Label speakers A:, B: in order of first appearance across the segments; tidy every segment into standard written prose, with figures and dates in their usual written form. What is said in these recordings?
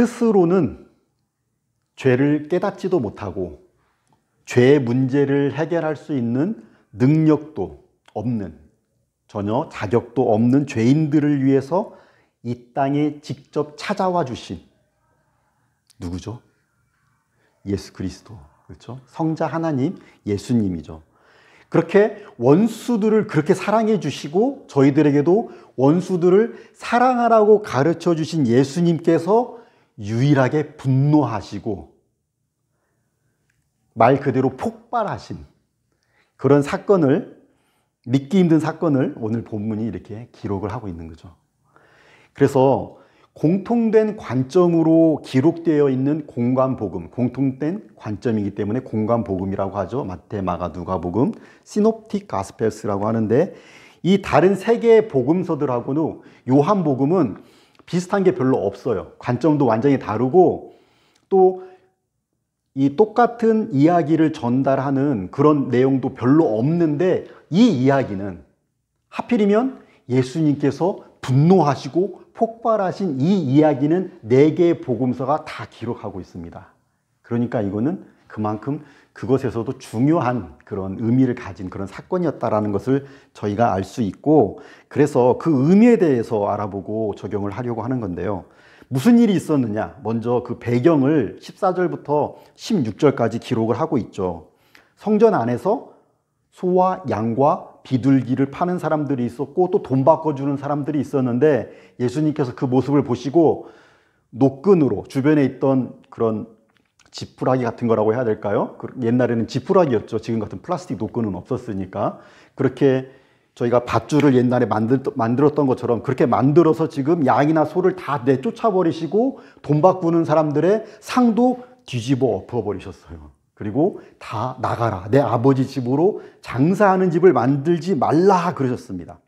A: 스스로는 죄를 깨닫지도 못하고 죄의 문제를 해결할 수 있는 능력도 없는, 전혀 자격도 없는 죄인들을 위해서 이 땅에 직접 찾아와 주신 누구죠? 예수 그리스도. 그렇죠? 성자 하나님, 예수님이죠. 그렇게 원수들을 그렇게 사랑해 주시고 저희들에게도 원수들을 사랑하라고 가르쳐 주신 예수님께서 유일하게 분노하시고 말 그대로 폭발하신 그런 사건을, 믿기 힘든 사건을 오늘 본문이 이렇게 기록을 하고 있는 거죠. 그래서 공통된 관점으로 기록되어 있는 공관복음, 공통된 관점이기 때문에 공관복음이라고 하죠. 마태, 마가, 누가복음, 시놉틱 가스펠스라고 하는데, 이 다른 세 개의 복음서들하고는 요한복음은 비슷한 게 별로 없어요. 관점도 완전히 다르고 또 이 똑같은 이야기를 전달하는 그런 내용도 별로 없는데, 이 이야기는 하필이면 예수님께서 분노하시고 폭발하신 이 이야기는 네 개의 복음서가 다 기록하고 있습니다. 그러니까 이거는 그만큼 그것에서도 중요한 그런 의미를 가진 그런 사건이었다라는 것을 저희가 알 수 있고, 그래서 그 의미에 대해서 알아보고 적용을 하려고 하는 건데요. 무슨 일이 있었느냐? 먼저 그 배경을 14절부터 16절까지 기록을 하고 있죠. 성전 안에서 소와 양과 비둘기를 파는 사람들이 있었고 또 돈 바꿔주는 사람들이 있었는데, 예수님께서 그 모습을 보시고 노끈으로 주변에 있던 그런 지푸라기 같은 거라고 해야 될까요? 옛날에는 지푸라기였죠. 지금 같은 플라스틱 노끈은 없었으니까. 그렇게 저희가 밧줄을 옛날에 만들었던 것처럼 그렇게 만들어서 지금 양이나 소를 다 내쫓아버리시고 돈 바꾸는 사람들의 상도 뒤집어 엎어버리셨어요. 그리고 다 나가라, 내 아버지 집으로 장사하는 집을 만들지 말라 그러셨습니다.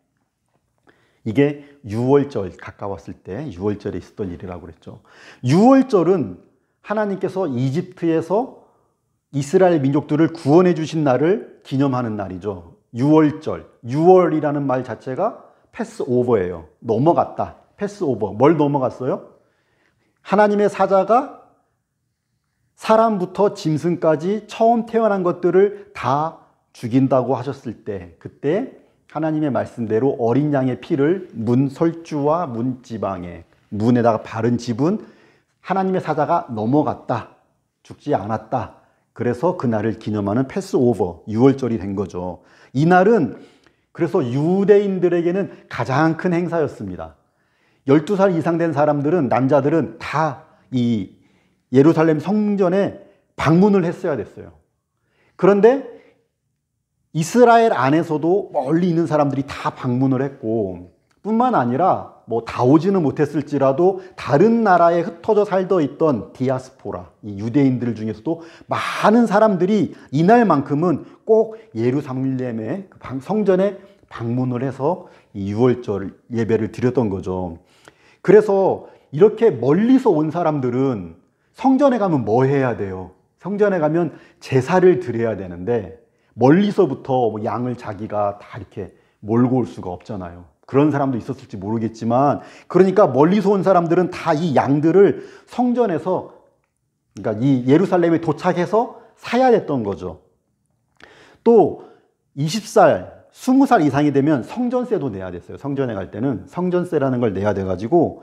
A: 이게 유월절 가까웠을 때 유월절에 있었던 일이라고 그랬죠. 유월절은 하나님께서 이집트에서 이스라엘 민족들을 구원해 주신 날을 기념하는 날이죠. 유월절, 유월이라는 말 자체가 패스오버예요. 넘어갔다, 패스오버. 뭘 넘어갔어요? 하나님의 사자가 사람부터 짐승까지 처음 태어난 것들을 다 죽인다고 하셨을 때, 그때 하나님의 말씀대로 어린 양의 피를 문 설주와 문 지방에, 문에다가 바른 집은 하나님의 사자가 넘어갔다, 죽지 않았다. 그래서 그날을 기념하는 패스오버, 유월절이 된 거죠. 이날은 그래서 유대인들에게는 가장 큰 행사였습니다. 12살 이상 된 사람들은, 남자들은 다 이 예루살렘 성전에 방문을 했어야 됐어요. 그런데 이스라엘 안에서도 멀리 있는 사람들이 다 방문을 했고, 뿐만 아니라 뭐 다 오지는 못했을지라도 다른 나라에 흩어져 살던 있던 디아스포라, 이 유대인들 중에서도 많은 사람들이 이날만큼은 꼭 예루살렘의 성전에 방문을 해서 이 유월절 예배를 드렸던 거죠. 그래서 이렇게 멀리서 온 사람들은 성전에 가면 뭐 해야 돼요? 성전에 가면 제사를 드려야 되는데, 멀리서부터 뭐 양을 자기가 다 이렇게 몰고 올 수가 없잖아요. 그런 사람도 있었을지 모르겠지만, 그러니까 멀리서 온 사람들은 다 이 양들을 성전에서, 그러니까 이 예루살렘에 도착해서 사야 됐던 거죠. 또 20살, 20살 이상이 되면 성전세도 내야 됐어요. 성전에 갈 때는 성전세라는 걸 내야 돼가지고,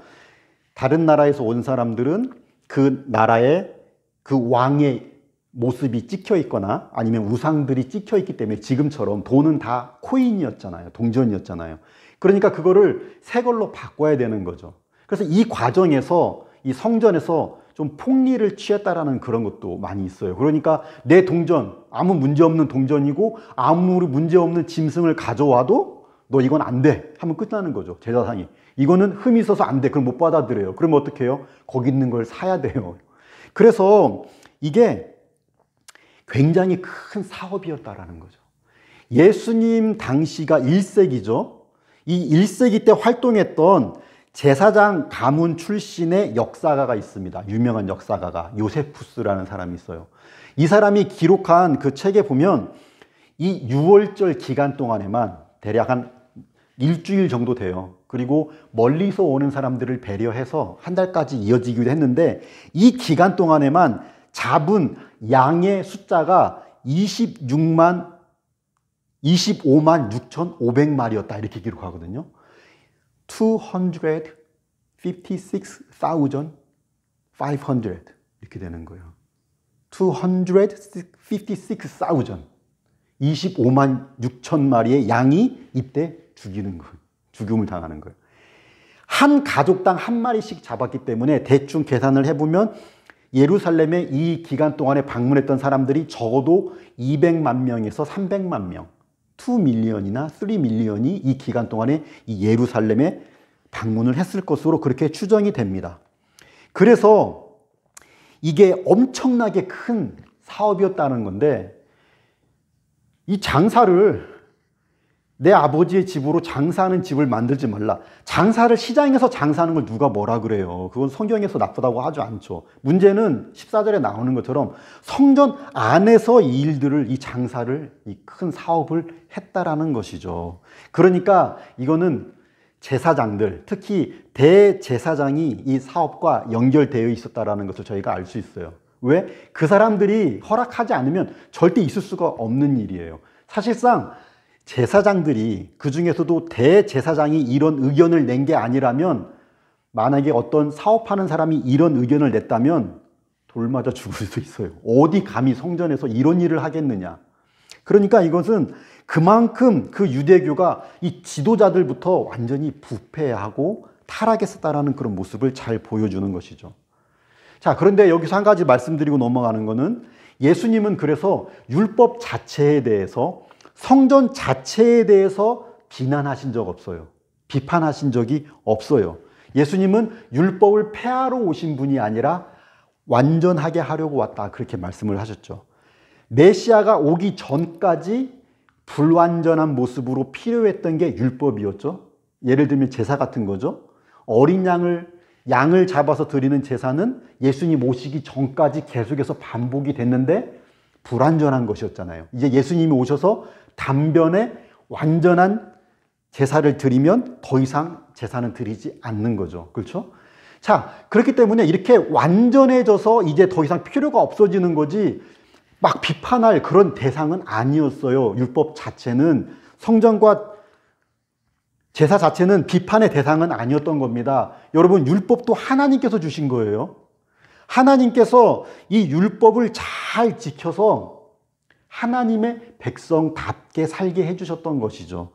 A: 다른 나라에서 온 사람들은 그 나라의 그 왕의 모습이 찍혀 있거나 아니면 우상들이 찍혀 있기 때문에, 지금처럼 돈은 다 코인이었잖아요. 동전이었잖아요. 그러니까 그거를 새 걸로 바꿔야 되는 거죠. 그래서 이 과정에서 이 성전에서 좀 폭리를 취했다라는 그런 것도 많이 있어요. 그러니까 내 동전, 아무 문제 없는 동전이고 아무리 문제 없는 짐승을 가져와도 너 이건 안 돼 하면 끝나는 거죠. 제사상이. 이거는 흠이 있어서 안 돼. 그럼 못 받아들여요. 그러면 어떻게 해요? 거기 있는 걸 사야 돼요. 그래서 이게 굉장히 큰 사업이었다라는 거죠. 예수님 당시가 1세기죠. 이 1세기 때 활동했던 제사장 가문 출신의 역사가가 있습니다. 유명한 역사가가 요세푸스라는 사람이 있어요. 이 사람이 기록한 그 책에 보면 이 유월절 기간 동안에만 대략 한 일주일 정도 돼요. 그리고 멀리서 오는 사람들을 배려해서 한 달까지 이어지기도 했는데 이 기간 동안에만 잡은 양의 숫자가 25만 6,500마리였다 이렇게 기록하거든요. 256,500 이렇게 되는 거예요. 256,000 25만 6천 마리의 양이 이때 죽임을 당하는 거예요. 한 가족당 한 마리씩 잡았기 때문에 대충 계산을 해보면 예루살렘에 이 기간 동안에 방문했던 사람들이 적어도 200만 명에서 300만 명, 2밀리언이나 3밀리언이 이 기간 동안에 이 예루살렘에 방문을 했을 것으로 그렇게 추정이 됩니다. 그래서 이게 엄청나게 큰 사업이었다는 건데 이 장사를 내 아버지의 집으로 장사하는 집을 만들지 말라. 장사를 시장에서 장사하는 걸 누가 뭐라 그래요. 그건 성경에서 나쁘다고 하지 않죠. 문제는 14절에 나오는 것처럼 성전 안에서 이 일들을, 이 장사를, 이 큰 사업을 했다라는 것이죠. 그러니까 이거는 제사장들, 특히 대제사장이 이 사업과 연결되어 있었다라는 것을 저희가 알 수 있어요. 왜? 그 사람들이 허락하지 않으면 절대 있을 수가 없는 일이에요. 사실상 제사장들이, 그 중에서도 대제사장이 이런 의견을 낸 게 아니라면, 만약에 어떤 사업하는 사람이 이런 의견을 냈다면 돌 맞아 죽을 수 있어요. 어디 감히 성전에서 이런 일을 하겠느냐. 그러니까 이것은 그만큼 그 유대교가 이 지도자들부터 완전히 부패하고 타락했었다라는 그런 모습을 잘 보여주는 것이죠. 자, 그런데 여기서 한 가지 말씀드리고 넘어가는 거는, 예수님은 그래서 율법 자체에 대해서, 성전 자체에 대해서 비난하신 적 없어요. 비판하신 적이 없어요. 예수님은 율법을 폐하러 오신 분이 아니라 완전하게 하려고 왔다, 그렇게 말씀을 하셨죠. 메시아가 오기 전까지 불완전한 모습으로 필요했던 게 율법이었죠. 예를 들면 제사 같은 거죠. 어린 양을 잡아서 드리는 제사는 예수님 오시기 전까지 계속해서 반복이 됐는데 불완전한 것이었잖아요. 이제 예수님이 오셔서 단변에 완전한 제사를 드리면 더 이상 제사는 드리지 않는 거죠. 그렇죠? 자, 그렇기 때문에 이렇게 완전해져서 이제 더 이상 필요가 없어지는 거지, 막 비판할 그런 대상은 아니었어요. 율법 자체는, 성전과 제사 자체는 비판의 대상은 아니었던 겁니다. 여러분, 율법도 하나님께서 주신 거예요. 하나님께서 이 율법을 잘 지켜서 하나님의 백성답게 살게 해주셨던 것이죠.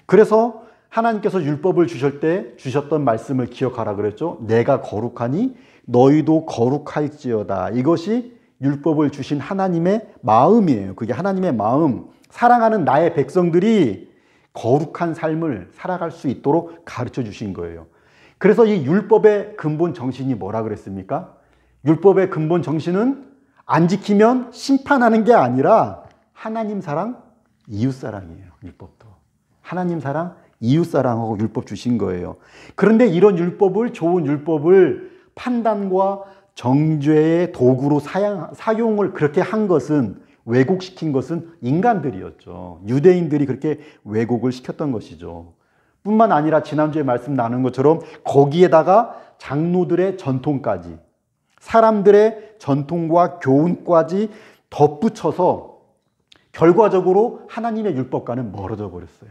A: 그래서 하나님께서 율법을 주실 때 주셨던 말씀을 기억하라 그랬죠. 내가 거룩하니 너희도 거룩할지어다. 이것이 율법을 주신 하나님의 마음이에요. 그게 하나님의 마음. 사랑하는 나의 백성들이 거룩한 삶을 살아갈 수 있도록 가르쳐 주신 거예요. 그래서 이 율법의 근본 정신이 뭐라 그랬습니까? 율법의 근본 정신은 안 지키면 심판하는 게 아니라 하나님 사랑, 이웃 사랑이에요. 율법도. 하나님 사랑, 이웃 사랑하고 율법 주신 거예요. 그런데 이런 율법을, 좋은 율법을 판단과 정죄의 도구로 사용을 그렇게 한 것은, 왜곡시킨 것은 인간들이었죠. 유대인들이 그렇게 왜곡을 시켰던 것이죠. 뿐만 아니라 지난주에 말씀 나눈 것처럼 거기에다가 장로들의 전통까지, 사람들의 전통과 교훈까지 덧붙여서 결과적으로 하나님의 율법과는 멀어져 버렸어요.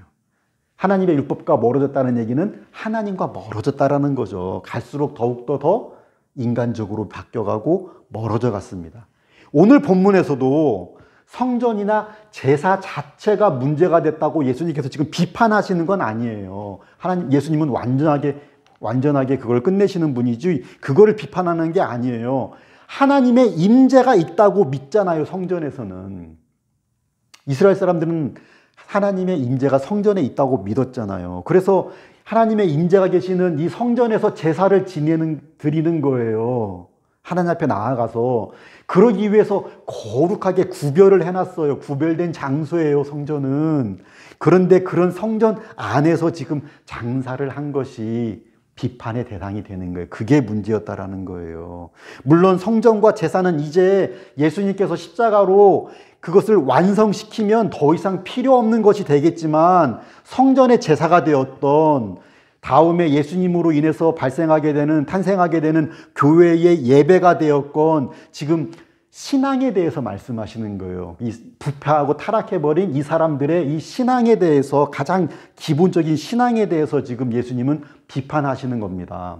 A: 하나님의 율법과 멀어졌다는 얘기는 하나님과 멀어졌다라는 거죠. 갈수록 더욱더 더 인간적으로 바뀌어가고 멀어져 갔습니다. 오늘 본문에서도 성전이나 제사 자체가 문제가 됐다고 예수님께서 지금 비판하시는 건 아니에요. 예수님은 완전하게 그걸 끝내시는 분이지 그거를 비판하는 게 아니에요. 하나님의 임재가 있다고 믿잖아요. 성전에서는 이스라엘 사람들은 하나님의 임재가 성전에 있다고 믿었잖아요. 그래서 하나님의 임재가 계시는 이 성전에서 제사를 드리는 거예요. 하나님 앞에 나아가서. 그러기 위해서 거룩하게 구별을 해놨어요. 구별된 장소예요, 성전은. 그런데 그런 성전 안에서 지금 장사를 한 것이 비판의 대상이 되는 거예요. 그게 문제였다라는 거예요. 물론 성전과 제사는 이제 예수님께서 십자가로 그것을 완성시키면 더 이상 필요 없는 것이 되겠지만, 성전의 제사가 되었던 다음에 예수님으로 인해서 탄생하게 되는 교회의 예배가 되었건, 지금 신앙에 대해서 말씀하시는 거예요. 이 부패하고 타락해버린 이 사람들의 이 신앙에 대해서, 가장 기본적인 신앙에 대해서 지금 예수님은 비판하시는 겁니다.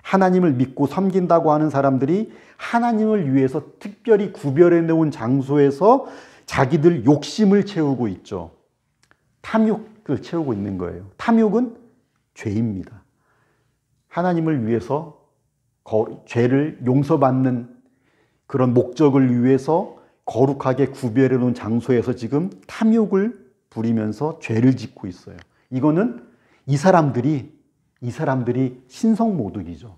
A: 하나님을 믿고 섬긴다고 하는 사람들이 하나님을 위해서 특별히 구별해 놓은 장소에서 자기들 욕심을 채우고 있죠. 탐욕을 채우고 있는 거예요. 탐욕은 죄입니다. 하나님을 위해서 죄를 용서받는 그런 목적을 위해서 거룩하게 구별해 놓은 장소에서 지금 탐욕을 부리면서 죄를 짓고 있어요. 이거는 이 사람들이 신성모독이죠.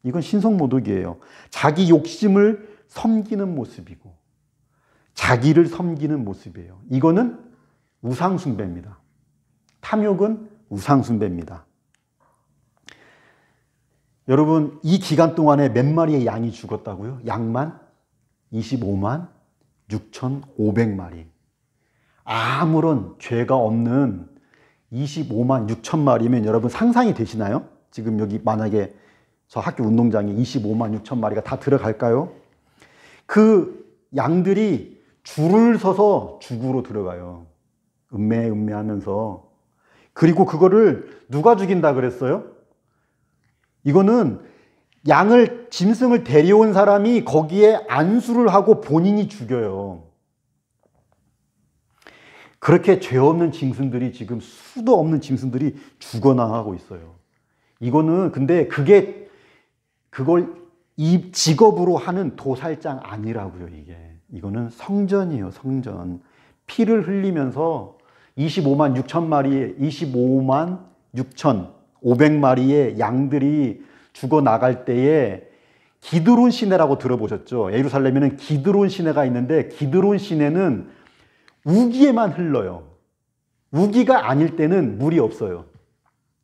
A: 이건 신성모독이에요. 자기 욕심을 섬기는 모습이고 자기를 섬기는 모습이에요. 이거는 우상숭배입니다. 탐욕은 우상숭배입니다. 여러분, 이 기간 동안에 몇 마리의 양이 죽었다고요? 양만 25만 6,500마리. 아무런 죄가 없는 25만 6천 마리면 여러분 상상이 되시나요? 지금 여기 만약에 저 학교 운동장에 25만 6천 마리가 다 들어갈까요? 그 양들이 줄을 서서 죽으로 들어가요. 음매하면서. 그리고 그거를 누가 죽인다 그랬어요? 이거는 짐승을 데려온 사람이 거기에 안수를 하고 본인이 죽여요. 그렇게 죄 없는 짐승들이 지금 수도 없는 짐승들이 죽어나가고 있어요. 이거는 근데 그걸 이 직업으로 하는 도살장 아니라고요, 이게. 이거는 성전이에요, 성전. 피를 흘리면서 25만 6,500마리의 양들이 죽어나갈 때에 기드론 시내라고 들어보셨죠? 예루살렘에는 기드론 시내가 있는데, 기드론 시내는 우기에만 흘러요. 우기가 아닐 때는 물이 없어요.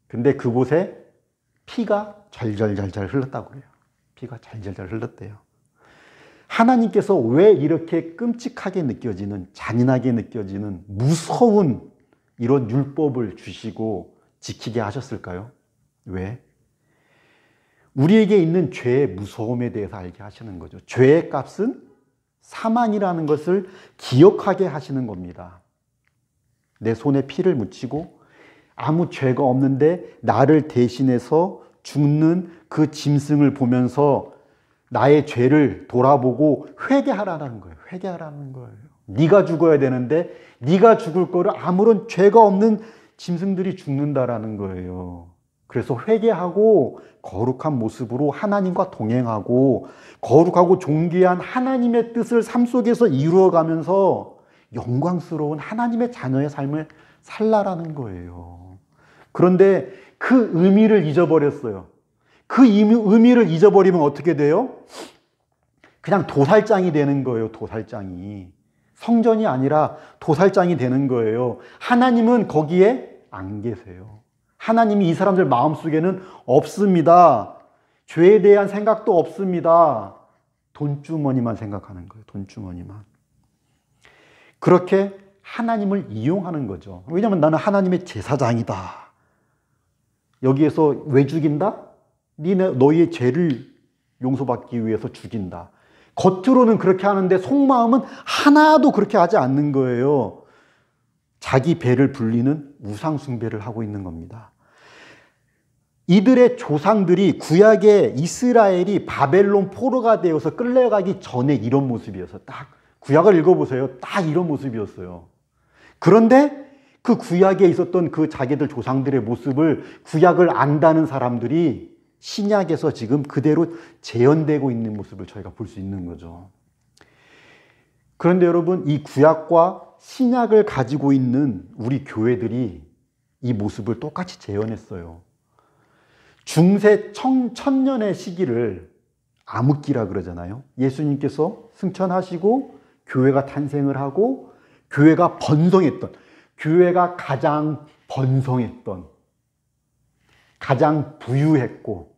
A: 근데 그곳에 피가 절절절절 흘렀다고 그래요. 피가 절절절 흘렀대요. 하나님께서 왜 이렇게 끔찍하게 느껴지는, 잔인하게 느껴지는 무서운 이런 율법을 주시고 지키게 하셨을까요? 왜? 우리에게 있는 죄의 무서움에 대해서 알게 하시는 거죠. 죄의 값은 사망이라는 것을 기억하게 하시는 겁니다. 내 손에 피를 묻히고 아무 죄가 없는데 나를 대신해서 죽는 그 짐승을 보면서 나의 죄를 돌아보고 회개하라는 거예요. 회개하라는 거예요. 네가 죽어야 되는데 네가 죽을 거를 아무런 죄가 없는 짐승들이 죽는다라는 거예요. 그래서 회개하고 거룩한 모습으로 하나님과 동행하고 거룩하고 존귀한 하나님의 뜻을 삶 속에서 이루어가면서 영광스러운 하나님의 자녀의 삶을 살라라는 거예요. 그런데 그 의미를 잊어버렸어요. 그 의미를 잊어버리면 어떻게 돼요? 그냥 도살장이 되는 거예요. 도살장이. 성전이 아니라 도살장이 되는 거예요. 하나님은 거기에 안 계세요. 하나님이 이 사람들 마음속에는 없습니다. 죄에 대한 생각도 없습니다. 돈주머니만 생각하는 거예요. 돈주머니만. 그렇게 하나님을 이용하는 거죠. 왜냐하면 나는 하나님의 제사장이다. 여기에서 왜 죽인다? 너희의 죄를 용서받기 위해서 죽인다. 겉으로는 그렇게 하는데 속마음은 하나도 그렇게 하지 않는 거예요. 자기 배를 불리는 우상숭배를 하고 있는 겁니다. 이들의 조상들이 구약의 이스라엘이 바벨론 포로가 되어서 끌려가기 전에 이런 모습이었어요. 딱 구약을 읽어보세요. 딱 이런 모습이었어요. 그런데 그 구약에 있었던 그 자기들 조상들의 모습을 구약을 안다는 사람들이 신약에서 지금 그대로 재현되고 있는 모습을 저희가 볼 수 있는 거죠. 그런데 여러분, 이 구약과 신약을 가지고 있는 우리 교회들이 이 모습을 똑같이 재현했어요. 중세 천년의 시기를 암흑기라 그러잖아요. 예수님께서 승천하시고 교회가 탄생을 하고 교회가 번성했던, 교회가 가장 번성했던, 가장 부유했고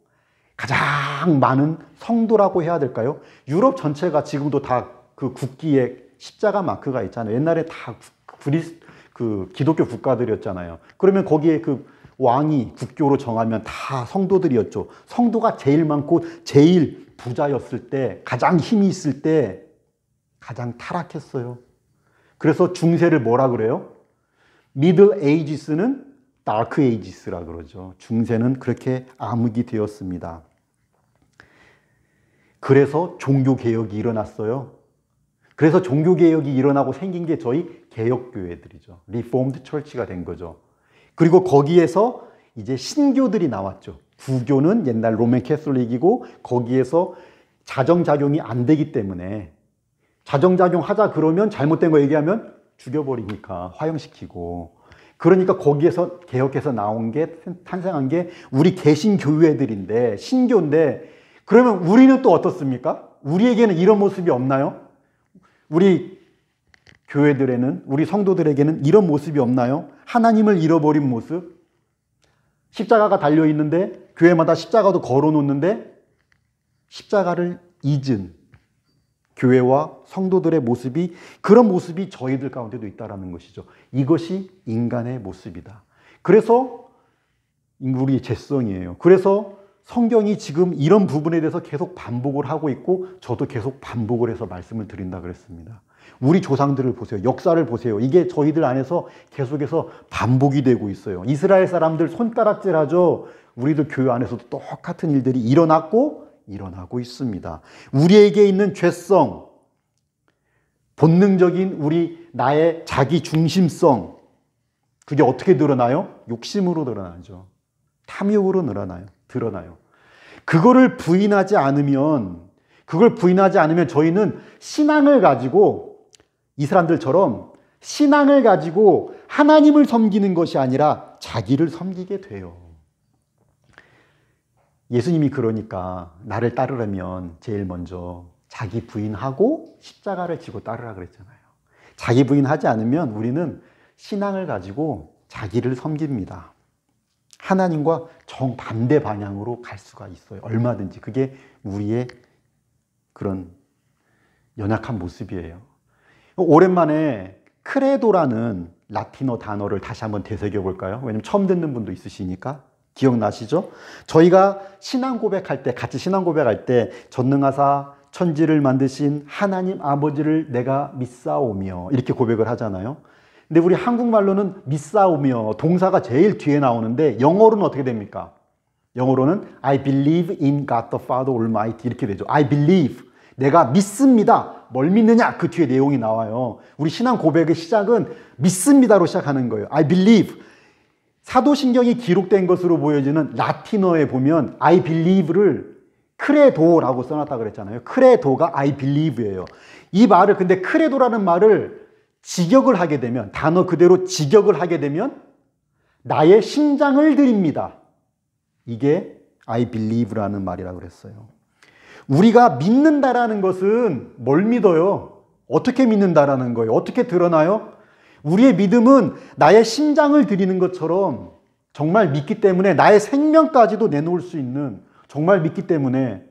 A: 가장 많은 성도라고 해야 될까요? 유럽 전체가 지금도 다 그 국기에 십자가 마크가 있잖아요. 옛날에 다 기독교 국가들이었잖아요. 그러면 거기에 그 왕이 국교로 정하면 다 성도들이었죠. 성도가 제일 많고 제일 부자였을 때, 가장 힘이 있을 때 가장 타락했어요. 그래서 중세를 뭐라 그래요? 미들 에이지스는 다크 에이지스라 그러죠. 중세는 그렇게 암흑이 되었습니다. 그래서 종교개혁이 일어났어요. 그래서 종교개혁이 일어나고 생긴 게 저희 개혁교회들이죠. 리포음드 처치가 된 거죠. 그리고 거기에서 이제 신교들이 나왔죠. 부교는 옛날 로맨 캐톨릭이고 거기에서 자정작용이 안 되기 때문에 자정작용 하자 그러면 잘못된 거 얘기하면 죽여버리니까 화형시키고 그러니까 거기에서 개혁해서 나온 게 탄생한 게 우리 개신교회들인데 신교인데 그러면 우리는 또 어떻습니까? 우리에게는 이런 모습이 없나요? 우리 교회들에는 우리 성도들에게는 이런 모습이 없나요? 하나님을 잃어버린 모습 십자가가 달려있는데 교회마다 십자가도 걸어놓는데 십자가를 잊은 교회와 성도들의 모습이 그런 모습이 저희들 가운데도 있다는 것이죠. 이것이 인간의 모습이다. 그래서 우리의 죄성이에요. 그래서 성경이 지금 이런 부분에 대해서 계속 반복을 하고 있고 저도 계속 반복을 해서 말씀을 드린다 그랬습니다. 우리 조상들을 보세요. 역사를 보세요. 이게 저희들 안에서 계속해서 반복이 되고 있어요. 이스라엘 사람들 손가락질하죠. 우리도 교회 안에서도 똑같은 일들이 일어났고 일어나고 있습니다. 우리에게 있는 죄성, 본능적인 우리 나의 자기 중심성 그게 어떻게 드러나요? 욕심으로 드러나죠. 탐욕으로 드러나요. 그걸 부인하지 않으면 저희는 신앙을 가지고 이 사람들처럼 신앙을 가지고 하나님을 섬기는 것이 아니라 자기를 섬기게 돼요. 예수님이 그러니까 나를 따르려면 제일 먼저 자기 부인하고 십자가를 지고 따르라 그랬잖아요. 자기 부인하지 않으면 우리는 신앙을 가지고 자기를 섬깁니다. 하나님과 정반대 방향으로 갈 수가 있어요. 얼마든지. 그게 우리의 그런 연약한 모습이에요. 오랜만에 크레도라는 라틴어 단어를 다시 한번 되새겨 볼까요? 왜냐면 처음 듣는 분도 있으시니까. 기억나시죠? 저희가 신앙 고백할 때, 같이 신앙 고백할 때 전능하사 천지를 만드신 하나님 아버지를 내가 믿사오며 이렇게 고백을 하잖아요. 근데 우리 한국말로는 믿사오며 동사가 제일 뒤에 나오는데 영어로는 어떻게 됩니까? 영어로는 I believe in God the Father Almighty 이렇게 되죠. I believe. 내가 믿습니다. 뭘 믿느냐? 그 뒤에 내용이 나와요. 우리 신앙 고백의 시작은 믿습니다로 시작하는 거예요. I believe. 사도신경이 기록된 것으로 보여지는 라틴어에 보면 I believe를 크레도라고 써놨다 그랬잖아요. 크레도가 I believe예요. 이 말을 근데 크레도라는 말을 직역을 하게 되면 단어 그대로 직역을 하게 되면 나의 심장을 드립니다. 이게 I believe라는 말이라고 그랬어요. 우리가 믿는다라는 것은 뭘 믿어요? 어떻게 믿는다라는 거예요? 어떻게 드러나요? 우리의 믿음은 나의 심장을 드리는 것처럼 정말 믿기 때문에 나의 생명까지도 내놓을 수 있는 정말 믿기 때문에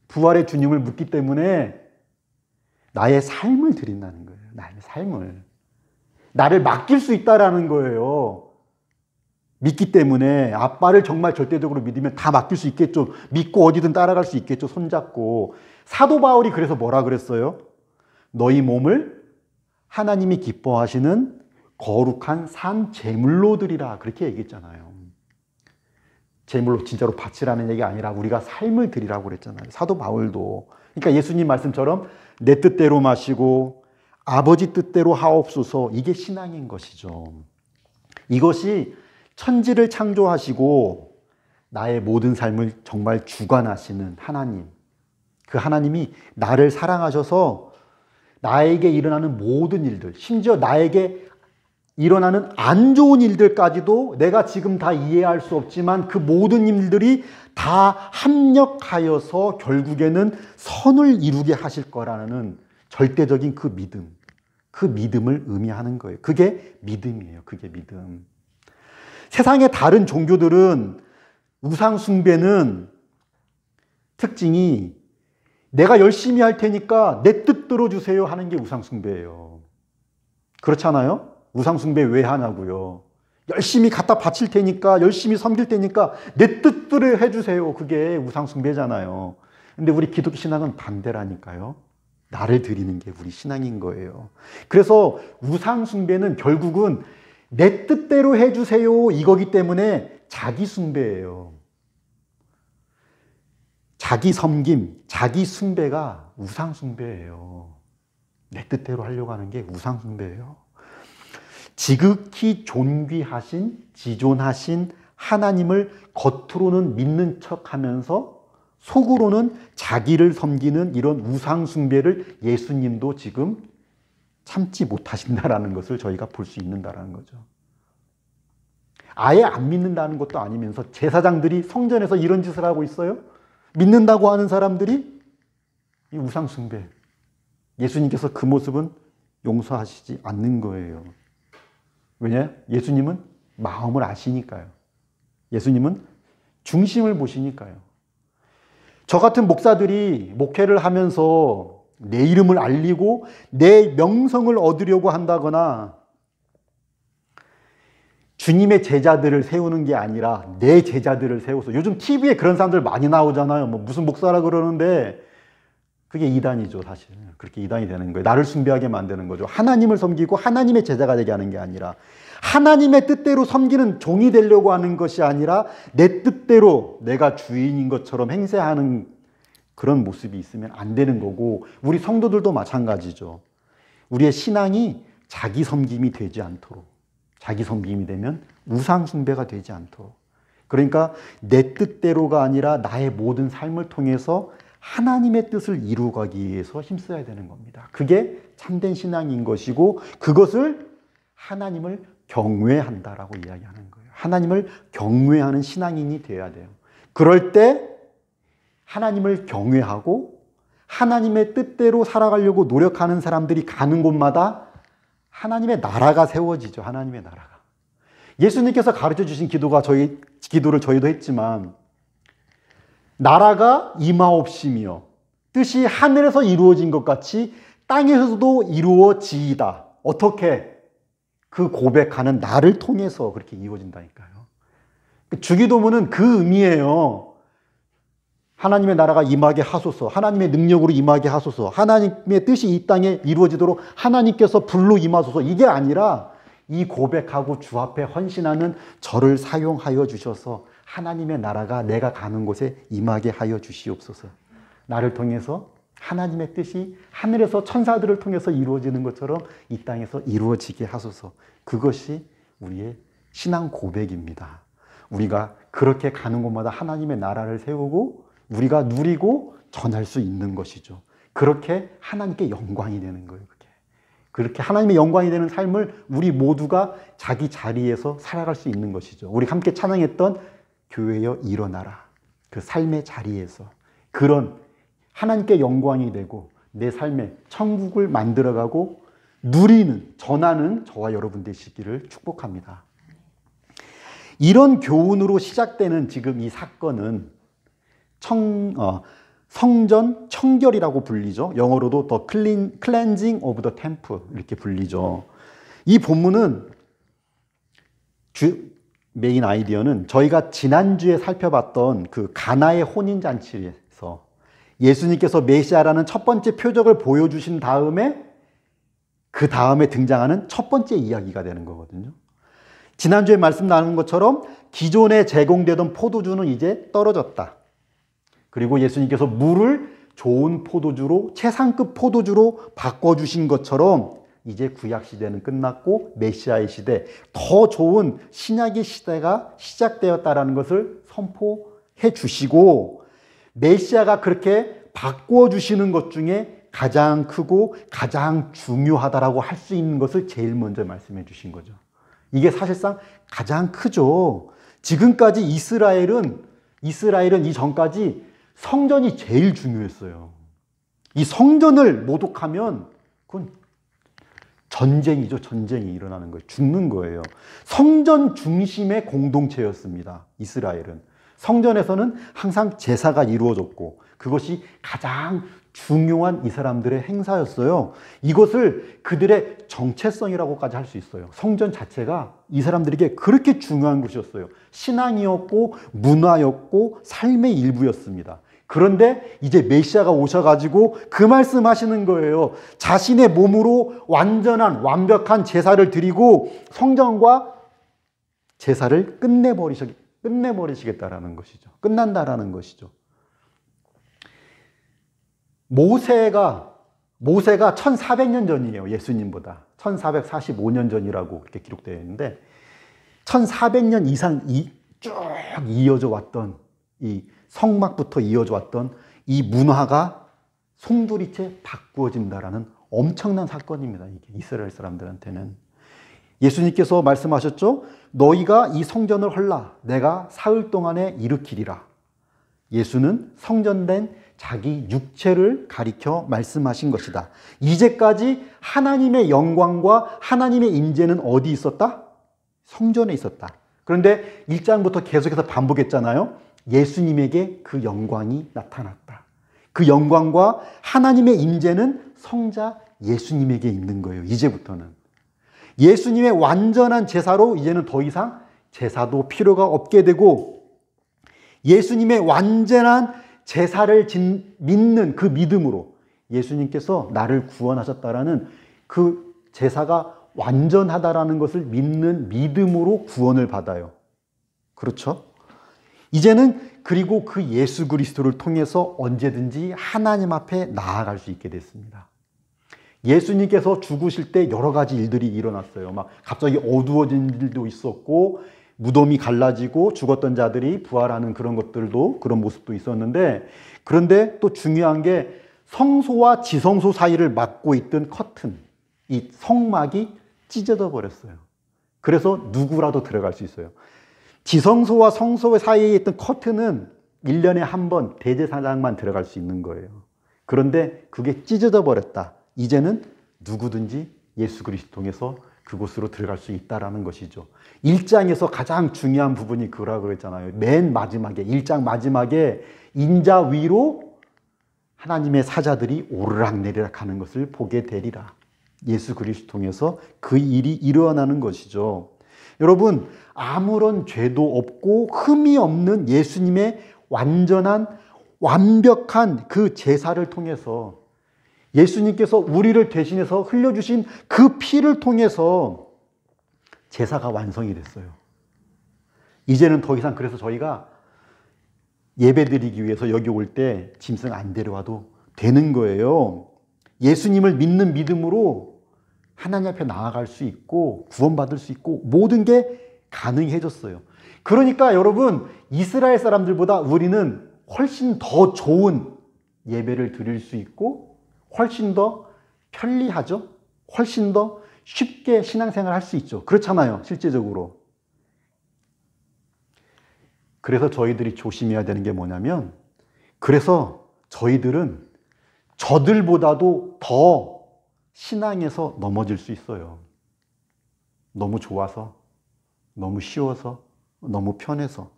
A: 부활의 주님을 믿기 때문에 나의 삶을 드린다는 거예요. 나의 삶을. 나를 맡길 수 있다라는 거예요. 믿기 때문에 아빠를 정말 절대적으로 믿으면 다 맡길 수 있겠죠. 믿고 어디든 따라갈 수 있겠죠. 손잡고. 사도 바울이 그래서 뭐라 그랬어요? 너희 몸을 하나님이 기뻐하시는 거룩한 산 제물로 드리라 그렇게 얘기했잖아요. 제물로 진짜로 바치라는 얘기 아니라 우리가 삶을 드리라고 그랬잖아요. 사도 바울도. 그러니까 예수님 말씀처럼 내 뜻대로 마시고 아버지 뜻대로 하옵소서 이게 신앙인 것이죠. 이것이 천지를 창조하시고 나의 모든 삶을 정말 주관하시는 하나님. 그 하나님이 나를 사랑하셔서 나에게 일어나는 모든 일들, 심지어 나에게 일어나는 안 좋은 일들까지도 내가 지금 다 이해할 수 없지만 그 모든 일들이 다 합력하여서 결국에는 선을 이루게 하실 거라는 절대적인 그 믿음, 그 믿음을 의미하는 거예요. 그게 믿음이에요. 그게 믿음. 세상의 다른 종교들은 우상숭배는 특징이 내가 열심히 할 테니까 내 뜻대로 주세요 하는 게 우상숭배예요. 그렇잖아요? 우상숭배 왜 하냐고요. 열심히 갖다 바칠 테니까, 열심히 섬길 테니까 내 뜻대로 해주세요. 그게 우상숭배잖아요. 근데 우리 기독교 신앙은 반대라니까요. 나를 드리는 게 우리 신앙인 거예요. 그래서 우상숭배는 결국은 내 뜻대로 해주세요 이거기 때문에 자기 숭배예요. 자기 섬김, 자기 숭배가 우상숭배예요. 내 뜻대로 하려고 하는 게 우상숭배예요. 지극히 존귀하신, 지존하신 하나님을 겉으로는 믿는 척하면서 속으로는 자기를 섬기는 이런 우상숭배를 예수님도 지금 참지 못하신다라는 것을 저희가 볼 수 있는다라는 거죠. 아예 안 믿는다는 것도 아니면서 제사장들이 성전에서 이런 짓을 하고 있어요. 믿는다고 하는 사람들이 이 우상숭배. 예수님께서 그 모습은 용서하시지 않는 거예요. 왜냐? 예수님은 마음을 아시니까요. 예수님은 중심을 보시니까요. 저 같은 목사들이 목회를 하면서 내 이름을 알리고 내 명성을 얻으려고 한다거나 주님의 제자들을 세우는 게 아니라 내 제자들을 세워서, 요즘 TV에 그런 사람들 많이 나오잖아요. 뭐 무슨 목사라 그러는데 그게 이단이죠, 사실. 그렇게 이단이 되는 거예요. 나를 숭배하게 만드는 거죠. 하나님을 섬기고 하나님의 제자가 되게 하는 게 아니라 하나님의 뜻대로 섬기는 종이 되려고 하는 것이 아니라 내 뜻대로 내가 주인인 것처럼 행세하는 그런 모습이 있으면 안 되는 거고, 우리 성도들도 마찬가지죠. 우리의 신앙이 자기 섬김이 되지 않도록, 자기 섬김이 되면 우상 숭배가 되지 않도록, 그러니까 내 뜻대로가 아니라 나의 모든 삶을 통해서 하나님의 뜻을 이루어가기 위해서 힘써야 되는 겁니다. 그게 참된 신앙인 것이고, 그것을 하나님을 경외한다라고 이야기하는 거예요. 하나님을 경외하는 신앙인이 되어야 돼요. 그럴 때 하나님을 경외하고 하나님의 뜻대로 살아가려고 노력하는 사람들이 가는 곳마다 하나님의 나라가 세워지죠. 하나님의 나라가. 예수님께서 가르쳐 주신 기도가 기도를 저희도 했지만, 나라가 임하옵시며 뜻이 하늘에서 이루어진 것 같이 땅에서도 이루어지이다. 어떻게? 그 고백하는 나를 통해서 그렇게 이루어진다니까요. 주기도문은 그 의미예요. 하나님의 나라가 임하게 하소서, 하나님의 능력으로 임하게 하소서, 하나님의 뜻이 이 땅에 이루어지도록 하나님께서 불로 임하소서, 이게 아니라 이 고백하고 주 앞에 헌신하는 저를 사용하여 주셔서 하나님의 나라가 내가 가는 곳에 임하게 하여 주시옵소서. 나를 통해서 하나님의 뜻이 하늘에서 천사들을 통해서 이루어지는 것처럼 이 땅에서 이루어지게 하소서. 그것이 우리의 신앙 고백입니다. 우리가 그렇게 가는 곳마다 하나님의 나라를 세우고 우리가 누리고 전할 수 있는 것이죠. 그렇게 하나님께 영광이 되는 거예요. 그렇게 하나님의 영광이 되는 삶을 우리 모두가 자기 자리에서 살아갈 수 있는 것이죠. 우리 함께 찬양했던 교회여 일어나라, 그 삶의 자리에서 그런 하나님께 영광이 되고 내 삶에 천국을 만들어가고 누리는, 전하는 저와 여러분 되시기를 축복합니다. 이런 교훈으로 시작되는 지금 이 사건은 성전 청결이라고 불리죠. 영어로도 The Cleansing of the Temple 이렇게 불리죠. 이 본문은 메인 아이디어는 저희가 지난주에 살펴봤던 그 가나의 혼인잔치에서 예수님께서 메시아라는 첫 번째 표적을 보여주신 다음에 그 다음에 등장하는 첫 번째 이야기가 되는 거거든요. 지난주에 말씀 나눈 것처럼 기존에 제공되던 포도주는 이제 떨어졌다. 그리고 예수님께서 물을 좋은 포도주로, 최상급 포도주로 바꿔주신 것처럼 이제 구약 시대는 끝났고 메시아의 시대, 더 좋은 신약의 시대가 시작되었다라는 것을 선포해 주시고, 메시아가 그렇게 바꿔주시는 것 중에 가장 크고 가장 중요하다라고 할 수 있는 것을 제일 먼저 말씀해 주신 거죠. 이게 사실상 가장 크죠. 지금까지 이스라엘은 이전까지 성전이 제일 중요했어요. 이 성전을 모독하면 그건 전쟁이죠. 전쟁이 일어나는 거예요. 죽는 거예요. 성전 중심의 공동체였습니다. 이스라엘은. 성전에서는 항상 제사가 이루어졌고 그것이 가장 중요한 이 사람들의 행사였어요. 이것을 그들의 정체성이라고까지 할 수 있어요. 성전 자체가 이 사람들에게 그렇게 중요한 것이었어요. 신앙이었고 문화였고 삶의 일부였습니다. 그런데 이제 메시아가 오셔가지고 그 말씀하시는 거예요. 자신의 몸으로 완벽한 제사를 드리고 성전과 제사를 끝내버리시겠다라는 것이죠. 끝난다라는 것이죠. 모세가 1400년 전이에요. 예수님보다. 1445년 전이라고 그렇게 기록되어 있는데 1400년 이상 쭉 이어져 왔던 이 성막부터 이어져 왔던 이 문화가 송두리째 바꾸어진다라는 엄청난 사건입니다. 이게 이스라엘 사람들한테는. 예수님께서 말씀하셨죠. 너희가 이 성전을 헐라 내가 사흘 동안에 일으키리라. 예수는 성전된 자기 육체를 가리켜 말씀하신 것이다. 이제까지 하나님의 영광과 하나님의 임재는 어디 있었다? 성전에 있었다. 그런데 1장부터 계속해서 반복했잖아요. 예수님에게 그 영광이 나타났다. 그 영광과 하나님의 임재는 성자 예수님에게 있는 거예요. 이제부터는. 예수님의 완전한 제사로 이제는 더 이상 제사도 필요가 없게 되고 예수님의 완전한 제사를 믿는 그 믿음으로 예수님께서 나를 구원하셨다라는 그 제사가 완전하다라는 것을 믿는 믿음으로 구원을 받아요. 그렇죠? 이제는 그리고 그 예수 그리스도를 통해서 언제든지 하나님 앞에 나아갈 수 있게 됐습니다. 예수님께서 죽으실 때 여러 가지 일들이 일어났어요. 막 갑자기 어두워진 일도 있었고 무덤이 갈라지고 죽었던 자들이 부활하는 그런 것들도 그런 모습도 있었는데 그런데 또 중요한 게 성소와 지성소 사이를 막고 있던 커튼, 이 성막이 찢어져 버렸어요. 그래서 누구라도 들어갈 수 있어요. 지성소와 성소 사이에 있던 커튼은 1년에 한 번 대제사장만 들어갈 수 있는 거예요. 그런데 그게 찢어져 버렸다. 이제는 누구든지 예수 그리스도 통해서 그곳으로 들어갈 수 있다라는 것이죠. 1장에서 가장 중요한 부분이 그거라고 그랬잖아요. 맨 마지막에 1장 마지막에 인자 위로 하나님의 사자들이 오르락내리락 하는 것을 보게 되리라. 예수 그리스도 통해서 그 일이 일어나는 것이죠. 여러분, 아무런 죄도 없고 흠이 없는 예수님의 완벽한 그 제사를 통해서 예수님께서 우리를 대신해서 흘려주신 그 피를 통해서 제사가 완성이 됐어요. 이제는 더 이상 그래서 저희가 예배드리기 위해서 여기 올 때 짐승 안 데려와도 되는 거예요. 예수님을 믿는 믿음으로 하나님 앞에 나아갈 수 있고 구원받을 수 있고 모든 게 가능해졌어요. 그러니까 여러분, 이스라엘 사람들보다 우리는 훨씬 더 좋은 예배를 드릴 수 있고 훨씬 더 편리하죠. 훨씬 더 쉽게 신앙생활을 할 수 있죠. 그렇잖아요, 실제적으로. 그래서 저희들이 조심해야 되는 게 뭐냐면, 그래서 저희들은 저들보다도 더 신앙에서 넘어질 수 있어요. 너무 좋아서, 너무 쉬워서, 너무 편해서.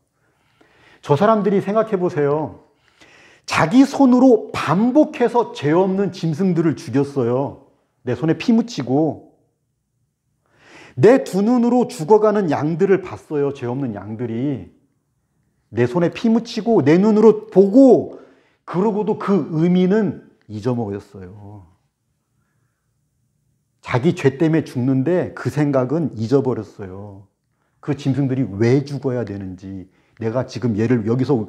A: 저 사람들이 생각해 보세요. 자기 손으로 반복해서 죄 없는 짐승들을 죽였어요. 내 손에 피 묻히고. 내 두 눈으로 죽어가는 양들을 봤어요. 죄 없는 양들이. 내 손에 피 묻히고 내 눈으로 보고 그러고도 그 의미는 잊어먹었어요. 자기 죄 때문에 죽는데 그 생각은 잊어버렸어요. 그 짐승들이 왜 죽어야 되는지, 내가 지금 얘를 여기서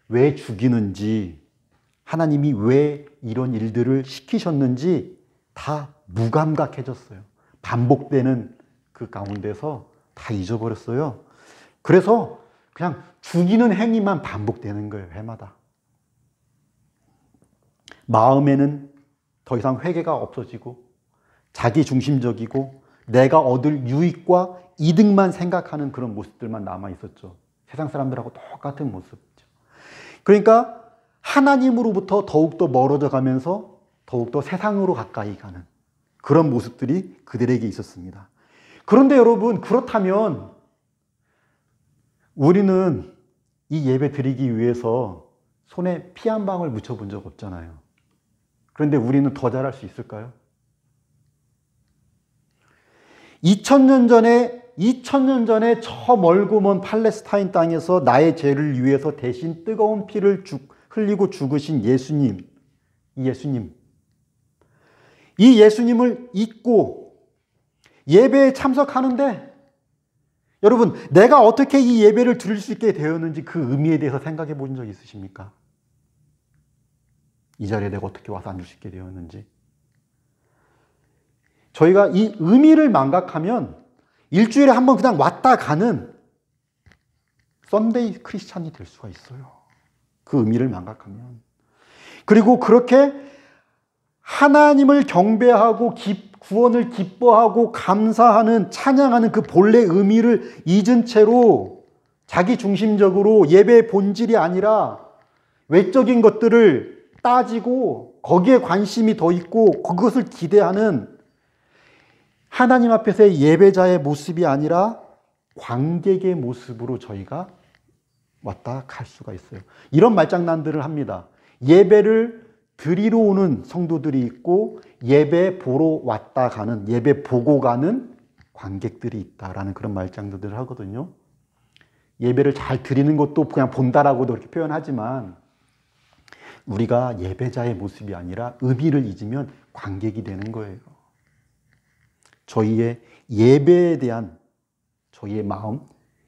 A: 왜 죽이는지, 하나님이 왜 이런 일들을 시키셨는지 다 무감각해졌어요. 반복되는 그 가운데서 다 잊어버렸어요. 그래서 그냥 죽이는 행위만 반복되는 거예요, 해마다. 마음에는 더 이상 회개가 없어지고 자기 중심적이고 내가 얻을 유익과 이득만 생각하는 그런 모습들만 남아 있었죠. 세상 사람들하고 똑같은 모습이죠. 그러니까 하나님으로부터 더욱더 멀어져 가면서 더욱더 세상으로 가까이 가는 그런 모습들이 그들에게 있었습니다. 그런데 여러분, 그렇다면 우리는 이 예배 드리기 위해서 손에 피 한 방울 묻혀본 적 없잖아요. 그런데 우리는 더 잘할 수 있을까요? 2000년 전에 저 멀고 먼 팔레스타인 땅에서 나의 죄를 위해서 대신 뜨거운 피를 흘리고 죽으신 예수님, 이 예수님을 잊고 예배에 참석하는데, 여러분, 내가 어떻게 이 예배를 드릴 수 있게 되었는지 그 의미에 대해서 생각해 본 적 있으십니까? 이 자리에 내가 어떻게 와서 앉을 수 있게 되었는지. 저희가 이 의미를 망각하면 일주일에 한 번 그냥 왔다 가는 썬데이 크리스찬이 될 수가 있어요. 그 의미를 망각하면. 그리고 그렇게 하나님을 경배하고 구원을 기뻐하고 감사하는, 찬양하는 그 본래 의미를 잊은 채로 자기 중심적으로 예배의 본질이 아니라 외적인 것들을 따지고 거기에 관심이 더 있고 그것을 기대하는 하나님 앞에서의 예배자의 모습이 아니라 관객의 모습으로 저희가 왔다 갈 수가 있어요. 이런 말장난들을 합니다. 예배를 드리러 오는 성도들이 있고 예배 보러 왔다 가는, 예배 보고 가는 관객들이 있다라는 그런 말장난들을 하거든요. 예배를 잘 드리는 것도 그냥 본다라고도 그렇게 표현하지만, 우리가 예배자의 모습이 아니라 의미를 잊으면 관객이 되는 거예요. 저희의 예배에 대한 저희의 마음,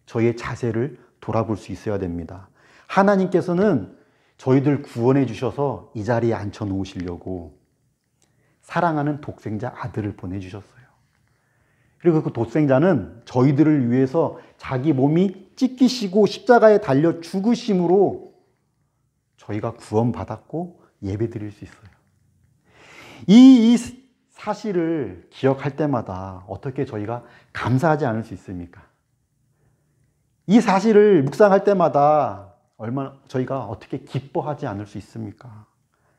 A: 저희의 자세를 돌아볼 수 있어야 됩니다. 하나님께서는 저희들 구원해 주셔서 이 자리에 앉혀 놓으시려고 사랑하는 독생자 아들을 보내주셨어요. 그리고 그 독생자는 저희들을 위해서 자기 몸이 찢기시고 십자가에 달려 죽으심으로 저희가 구원받았고 예배 드릴 수 있어요. 이 사실을 기억할 때마다 어떻게 저희가 감사하지 않을 수 있습니까? 이 사실을 묵상할 때마다 얼마나 저희가 어떻게 기뻐하지 않을 수 있습니까?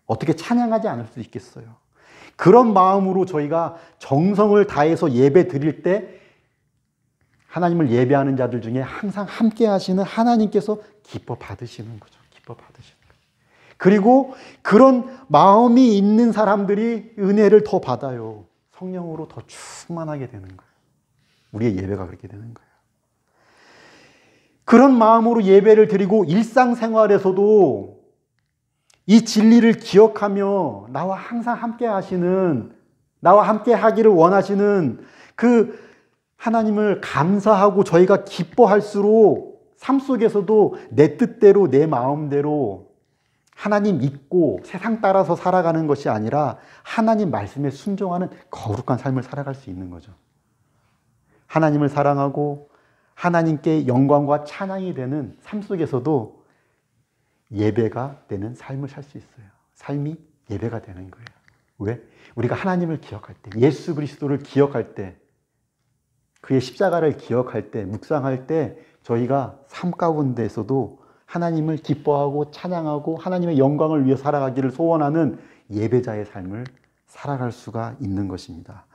A: 어떻게 찬양하지 않을 수 있겠어요? 그런 마음으로 저희가 정성을 다해서 예배 드릴 때 하나님을 예배하는 자들 중에 항상 함께 하시는 하나님께서 기뻐 받으시는 거죠. 기뻐 받으시는 거예요. 그리고 그런 마음이 있는 사람들이 은혜를 더 받아요. 성령으로 더 충만하게 되는 거예요. 우리의 예배가 그렇게 되는 거예요. 그런 마음으로 예배를 드리고 일상생활에서도 이 진리를 기억하며 나와 항상 함께 하시는, 나와 함께 하기를 원하시는 그 하나님을 감사하고 저희가 기뻐할수록 삶 속에서도 내 뜻대로 내 마음대로 하나님 믿고 세상 따라서 살아가는 것이 아니라 하나님 말씀에 순종하는 거룩한 삶을 살아갈 수 있는 거죠. 하나님을 사랑하고 하나님께 영광과 찬양이 되는 삶 속에서도 예배가 되는 삶을 살 수 있어요. 삶이 예배가 되는 거예요. 왜? 우리가 하나님을 기억할 때, 예수 그리스도를 기억할 때, 그의 십자가를 기억할 때, 묵상할 때 저희가 삶 가운데에서도 하나님을 기뻐하고 찬양하고 하나님의 영광을 위해 살아가기를 소원하는 예배자의 삶을 살아갈 수가 있는 것입니다.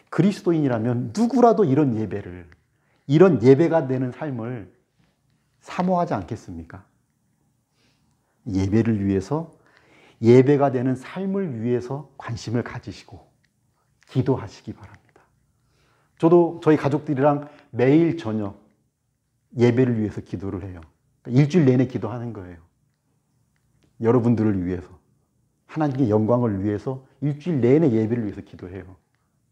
A: 그리스도인이라면 누구라도 이런 예배를, 이런 예배가 되는 삶을 사모하지 않겠습니까? 예배를 위해서, 예배가 되는 삶을 위해서 관심을 가지시고 기도하시기 바랍니다. 저도 저희 가족들이랑 매일 저녁 예배를 위해서 기도를 해요. 일주일 내내 기도하는 거예요. 여러분들을 위해서, 하나님의 영광을 위해서 일주일 내내 예배를 위해서 기도해요.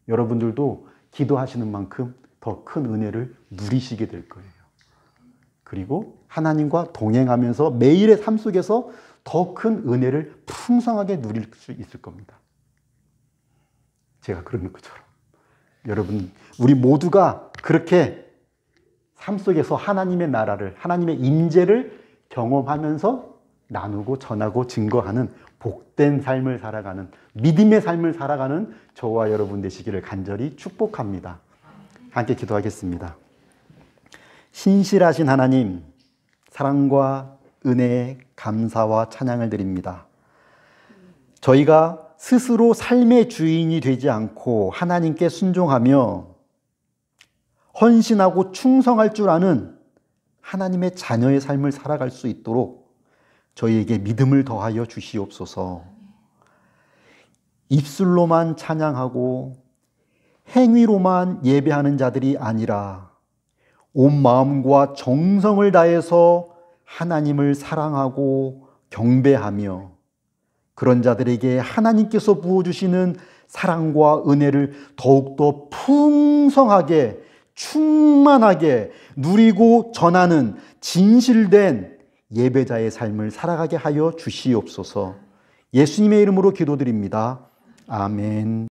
A: 여러분들도 기도하시는 만큼 더 큰 은혜를 누리시게 될 거예요. 그리고 하나님과 동행하면서 매일의 삶 속에서 더 큰 은혜를 풍성하게 누릴 수 있을 겁니다. 제가 그러는 것처럼. 여러분, 우리 모두가 그렇게 삶 속에서 하나님의 나라를, 하나님의 임재를 경험하면서 나누고 전하고 증거하는 복된 삶을 살아가는, 믿음의 삶을 살아가는 저와 여러분 되시기를 간절히 축복합니다. 함께 기도하겠습니다. 신실하신 하나님, 사랑과 은혜에 감사와 찬양을 드립니다. 저희가 스스로 삶의 주인이 되지 않고 하나님께 순종하며 헌신하고 충성할 줄 아는 하나님의 자녀의 삶을 살아갈 수 있도록 저희에게 믿음을 더하여 주시옵소서. 입술로만 찬양하고 행위로만 예배하는 자들이 아니라 온 마음과 정성을 다해서 하나님을 사랑하고 경배하며 그런 자들에게 하나님께서 부어주시는 사랑과 은혜를 더욱더 풍성하게 충만하게 누리고 전하는 진실된 예배자의 삶을 살아가게 하여 주시옵소서. 예수님의 이름으로 기도드립니다. 아멘.